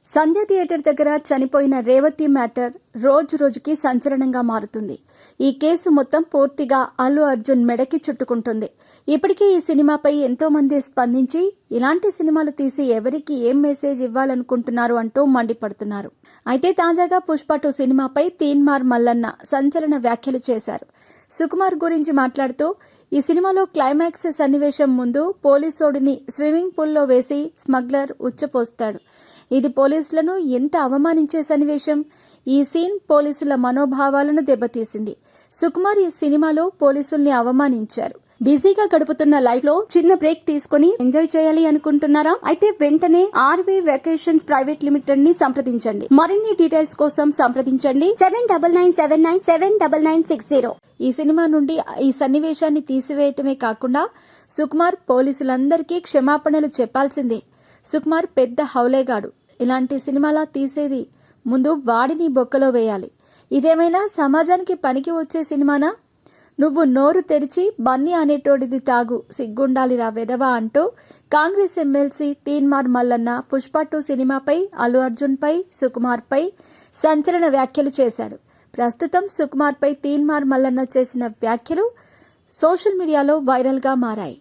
సంధ్య theatre దగ్గర చనిపోయిన Revathi matter రోజు రోజుకి సంచలనంగా మారుతుంది. ఈ కేసు మొత్తం పూర్తిగా అల్లు అర్జున్ మెడకి చుట్టుకుంటుంది. ఇప్పటికే ఈ సినిమాపై ఎంతో మంది స్పందించి ఇలాంటి సినిమాలు తీసి ఎవరికి ఏం మెసేజ్ ఇవ్వాలనుకుంటున్నారు అంటూ మండిపడుతున్నారు. అయితే తాజాగా పుష్ప 2 సినిమాపై తీన్మార్ మల్లన్న సంచలన వ్యాఖ్యలు చేశారు. సుకుమార్ గురించి మాట్లాడుతూ, ఈ సినిమాలో క్లైమాక్స్ సన్నివేశం ముందు పోలీసోడిని స్విమ్మింగ్ పూల్లో వేసి స్మగ్లర్ ఉచ్చపోస్తాడు. ఇది పోలీసులను ఎంత అవమానించే సన్నివేశం. ఈ సీన్ పోలీసుల మనోభావాలను దెబ్బతీసింది. సుకుమార్ ఈ సినిమాలో పోలీసుల్ని అవమానించారు. బిజీగా గడుపుతున్న లైఫ్ లో చిన్న బ్రేక్ తీసుకుని ఎంజాయ్ చేయాలి అనుకుంటున్నారా? అయితే వెంటనే ఆర్వే వెకేషన్స్ ప్రైవేట్ లిమిటెడ్ ని సంప్రదించండి. మరిన్ని డీటెయిల్స్ కోసం సంప్రదించండి 7997979960. ఈ సినిమా నుండి ఈ సన్నివేశాన్ని తీసివేయటమే కాకుండా సుకుమార్ పోలీసులందరికీ క్షమాపణలు చెప్పాల్సిందే. సుకుమార్ పెద్ద హౌలేగాడు. ఇలాంటి సినిమాలా తీసేది ముందు వాడిని బొక్కలో వేయాలి. ఇదేమైనా సమాజానికి పనికి వచ్చే సినిమానా? నువ్వు నోరు తెరిచి బన్నీ అనేటోడిది తాగు, సిగ్గుండాలిరా వెదవా అంటూ కాంగ్రెస్ ఎమ్మెల్సీ తీన్మార్ మల్లన్న పుష్ప 2 సినిమాపై, అల్లు అర్జున్ పై, సుకుమార్ పై సంచలన వ్యాఖ్యలు చేశాడు. ప్రస్తుతం సుకుమార్ పై తీన్మార్ మల్లన్న చేసిన వ్యాఖ్యలు సోషల్ మీడియాలో వైరల్ గా మారాయి.